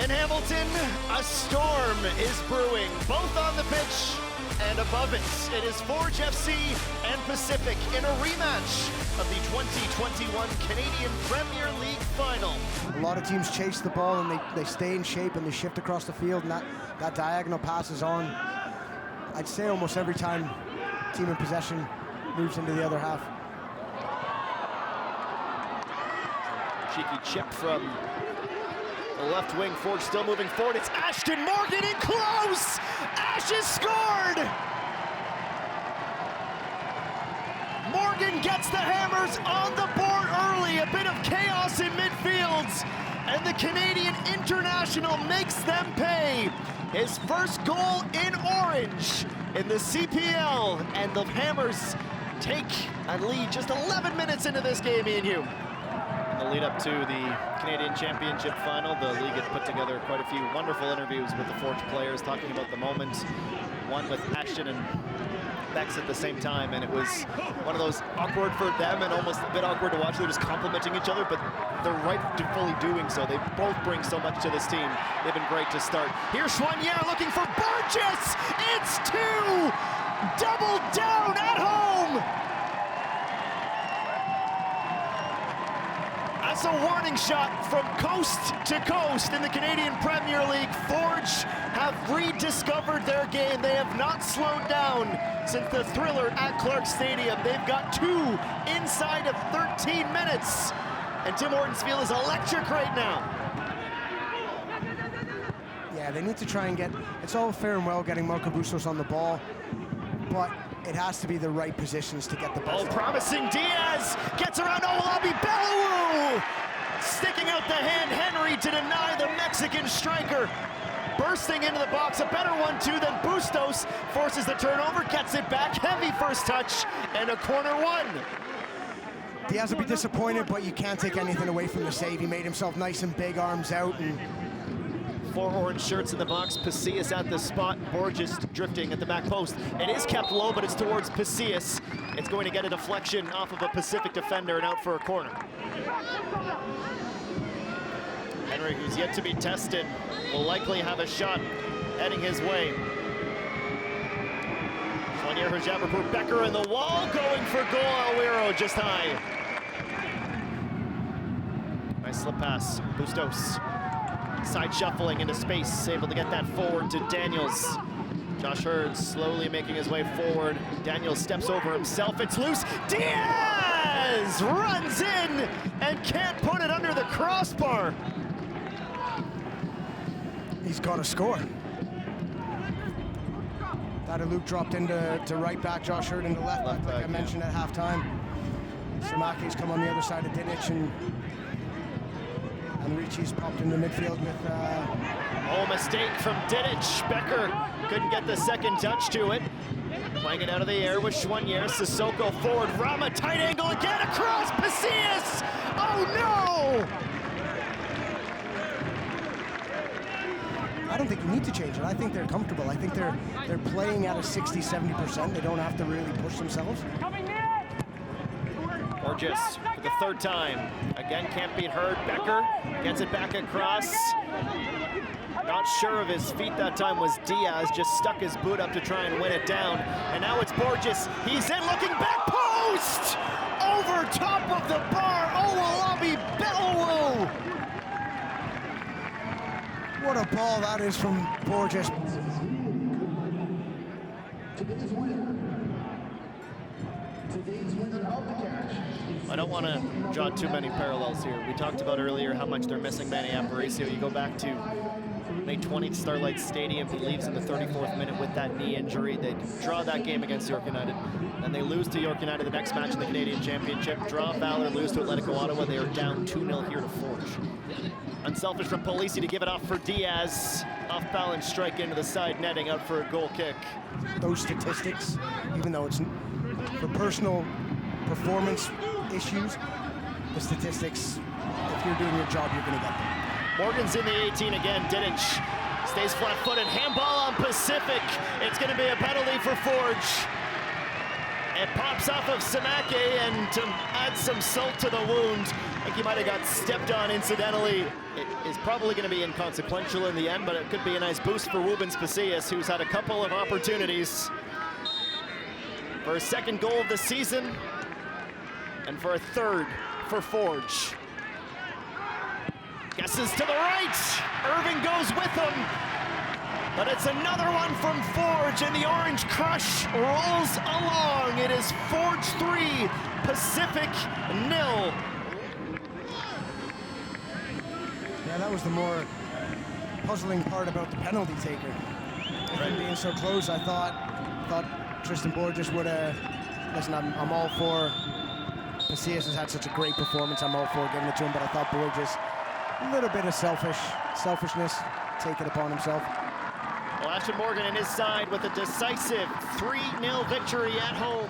In Hamilton, a storm is brewing, both on the pitch and above it. It is Forge FC and Pacific in a rematch of the 2021 Canadian Premier League Final. A lot of teams chase the ball and they stay in shape and they shift across the field, and that diagonal pass is on. I'd say almost every time team in possession moves into the other half. Cheeky chip from the left wing. Forge still moving forward. It's Ashton Morgan in close! Ash has scored! Morgan gets the Hammers on the board early. A bit of chaos in midfield, and the Canadian international makes them pay. His first goal in orange in the CPL, and the Hammers take a lead just 11 minutes into this game, Ian Hugh. In the lead up to the Canadian Championship Final, the league had put together quite a few wonderful interviews with the Forge players, talking about the moment, one with Ashton and Bex at the same time, and it was one of those awkward for them and almost a bit awkward to watch. They're just complimenting each other, but they're rightfully doing so. They both bring so much to this team. They've been great to start. Here's Schwanier looking for Burgess! It's two! Double down at home! That's a warning shot from coast to coast in the Canadian Premier League. Forge have rediscovered their game. They have not slowed down since the thriller at Clark Stadium. They've got two inside of 13 minutes. And Tim Hortons Field is electric right now. Yeah, they need to try and get, it's all fair and well getting Marco Bustos on the ball, but it has to be the right positions to get the ball. Oh, promising Diaz gets around Olabi Bellewu! Sticking out the hand, Henry to deny the Mexican striker. Bursting into the box, a better one too than Bustos. Forces the turnover, gets it back, heavy first touch, and a corner one. Diaz will be disappointed, but you can't take anything away from the save. He made himself nice and big, arms out, and 4 orange shirts in the box. Pacius at the spot. Borges drifting at the back post. It is kept low, but it's towards Pacius. It's going to get a deflection off of a Pacific defender and out for a corner. Henry, who's yet to be tested, will likely have a shot heading his way. Schwanier, Herjaberpour, Becker in the wall, going for goal. Alwiro just high. Nice slip pass. Bustos. Side shuffling into space, able to get that forward to Daniels. Josh Hurd slowly making his way forward. Daniels steps over himself, it's loose. Diaz runs in and can't put it under the crossbar. he's got to score. That Luke dropped into right back, Josh Hurd into left back, like I mentioned at halftime. Samaki's come on the other side of Dinich, and Ricci's popped into midfield with... Oh, mistake from Dinich. Becker couldn't get the second touch to it. Playing it out of the air with Schwanier. Sissoko forward. Rama, tight angle again across. Pacius! Oh no! I don't think you need to change it. I think they're comfortable. I think they're playing at a 60-70%. They don't have to really push themselves. Borges for the third time. Again, can't beat Hurd. Becker gets it back across. Not sure of his feet that time was Diaz. Just stuck his boot up to try and win it down. And now it's Borges. He's in, looking back post! Over top of the bar. Olabi Bellewu! What a ball that is from Borges. I don't want to draw too many parallels here. We talked about earlier how much they're missing MEDIAPRO. You go back to May 20th, Starlight Stadium. He leaves in the 34th minute with that knee injury. They draw that game against York United. And they lose to York United the next match in the Canadian Championship. Draw Valor, lose to Atletico Ottawa. They are down 2-0 here to Forge. Unselfish from Polisi to give it off for Diaz. Off balance strike into the side netting, out for a goal kick. Those statistics, even though it's for personal performance issues, the statistics, if you're doing your job, you're going to get them. Morgan's in the 18 again. Dinich stays flat-footed. Handball on Pacific. It's going to be a penalty for Forge. It pops off of Samake, and to add some salt to the wound, I think he might have got stepped on incidentally. It is probably going to be inconsequential in the end, but it could be a nice boost for Rubens Pasillas, who's had a couple of opportunities for his second goal of the season and for a third for Forge. Guesses to the right. Irving goes with him. But it's another one from Forge, and the Orange Crush rolls along. It is Forge 3, Pacific 0. Yeah, that was the more puzzling part about the penalty taker. Right. Being so close, I thought Tristan Borges would have. Listen, I'm all for. Pasillas has had such a great performance. I'm all for giving it to him, but I thought Borges, a little bit of selfishness, take it upon himself. Well, Ashton Morgan and his side with a decisive 3-0 victory at home.